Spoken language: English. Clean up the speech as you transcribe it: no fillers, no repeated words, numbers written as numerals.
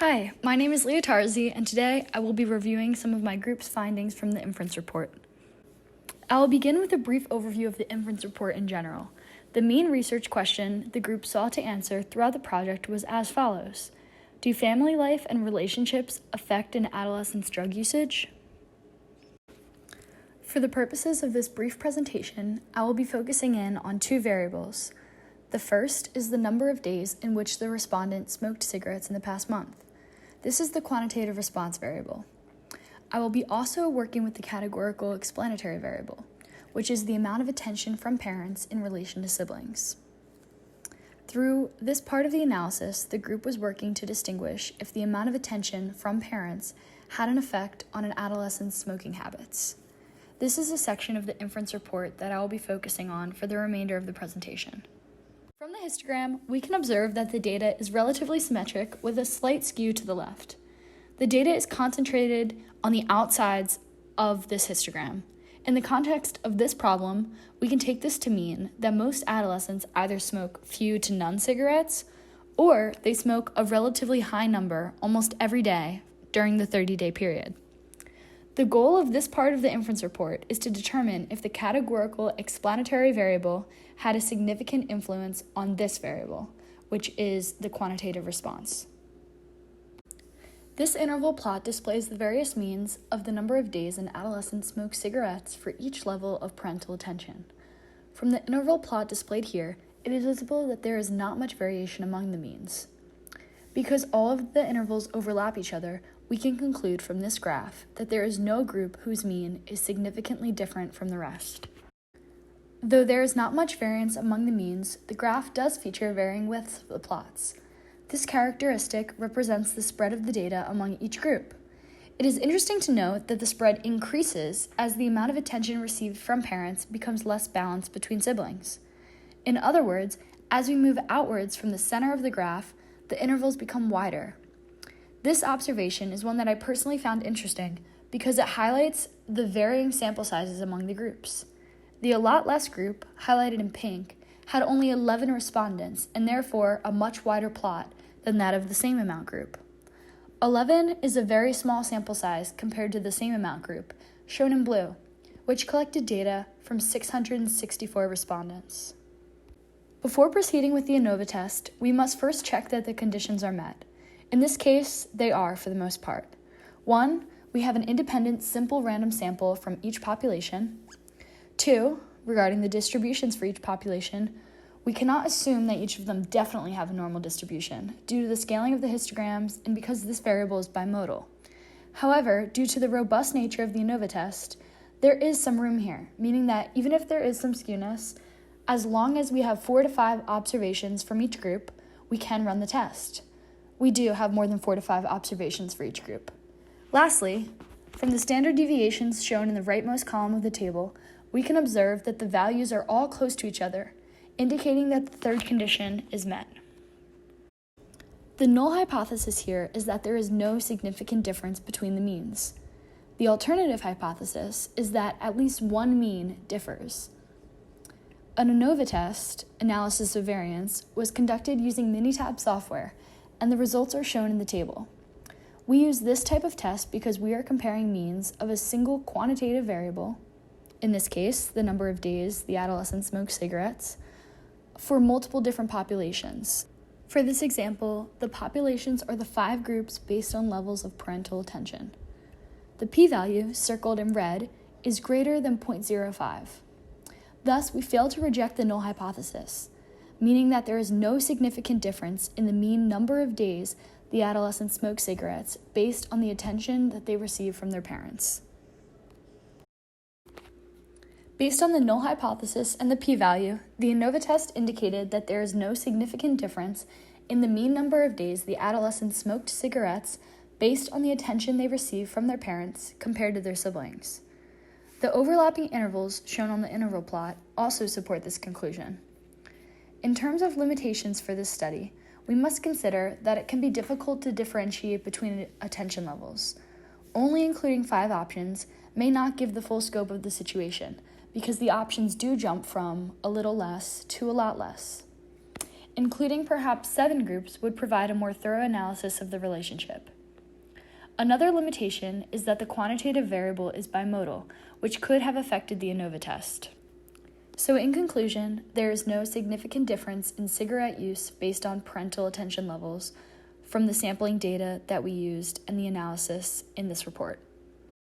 Hi, my name is Leah Tarzi, and today I will be reviewing some of my group's findings from the Inference report. I will begin with a brief overview of the Inference report in general. The main research question the group sought to answer throughout the project was as follows: do family life and relationships affect an adolescent's drug usage? For the purposes of this brief presentation, I will be focusing in on two variables. The first is the number of days in which the respondent smoked cigarettes in the past month. This is the quantitative response variable. I will be also working with the categorical explanatory variable, which is the amount of attention from parents in relation to siblings. Through this part of the analysis, the group was working to distinguish if the amount of attention from parents had an effect on an adolescent's smoking habits. This is a section of the Inference report that I will be focusing on for the remainder of the presentation. From the histogram, we can observe that the data is relatively symmetric with a slight skew to the left. The data is concentrated on the outsides of this histogram. In the context of this problem, we can take this to mean that most adolescents either smoke few to none cigarettes, or they smoke a relatively high number almost every day during the 30-day period. The goal of this part of the Inference report is to determine if the categorical explanatory variable had a significant influence on this variable, which is the quantitative response. This interval plot displays the various means of the number of days an adolescent smokes cigarettes for each level of parental attention. From the interval plot displayed here, it is visible that there is not much variation among the means. Because all of the intervals overlap each other, we can conclude from this graph that there is no group whose mean is significantly different from the rest. Though there is not much variance among the means, the graph does feature varying widths of the plots. This characteristic represents the spread of the data among each group. It is interesting to note that the spread increases as the amount of attention received from parents becomes less balanced between siblings. In other words, as we move outwards from the center of the graph, the intervals become wider. This observation is one that I personally found interesting because it highlights the varying sample sizes among the groups. The a lot less group, highlighted in pink, had only 11 respondents and therefore a much wider plot than that of the same amount group. 11 is a very small sample size compared to the same amount group, shown in blue, which collected data from 664 respondents. Before proceeding with the ANOVA test, we must first check that the conditions are met. In this case, they are for the most part. 1, we have an independent simple random sample from each population. 2, regarding the distributions for each population, we cannot assume that each of them definitely have a normal distribution due to the scaling of the histograms and because this variable is bimodal. However, due to the robust nature of the ANOVA test, there is some room here, meaning that even if there is some skewness, as long as we have 4 to 5 observations from each group, we can run the test. We do have more than 4 to 5 observations for each group. Lastly, from the standard deviations shown in the rightmost column of the table, we can observe that the values are all close to each other, indicating that the third condition is met. The null hypothesis here is that there is no significant difference between the means. The alternative hypothesis is that at least one mean differs. An ANOVA test, analysis of variance, was conducted using Minitab software, and the results are shown in the table. We use this type of test because we are comparing means of a single quantitative variable, in this case, the number of days the adolescent smoked cigarettes, for multiple different populations. For this example, the populations are the 5 groups based on levels of parental attention. The p-value, circled in red, is greater than 0.05. Thus, we fail to reject the null hypothesis, meaning that there is no significant difference in the mean number of days the adolescents smoke cigarettes based on the attention that they receive from their parents. Based on the null hypothesis and the p-value, the ANOVA test indicated that there is no significant difference in the mean number of days the adolescents smoked cigarettes based on the attention they receive from their parents compared to their siblings. The overlapping intervals shown on the interval plot also support this conclusion. In terms of limitations for this study, we must consider that it can be difficult to differentiate between attention levels. Only including 5 options may not give the full scope of the situation, because the options do jump from a little less to a lot less. Including perhaps 7 groups would provide a more thorough analysis of the relationship. Another limitation is that the quantitative variable is bimodal, which could have affected the ANOVA test. So in conclusion, there is no significant difference in cigarette use based on parental attention levels from the sampling data that we used and the analysis in this report.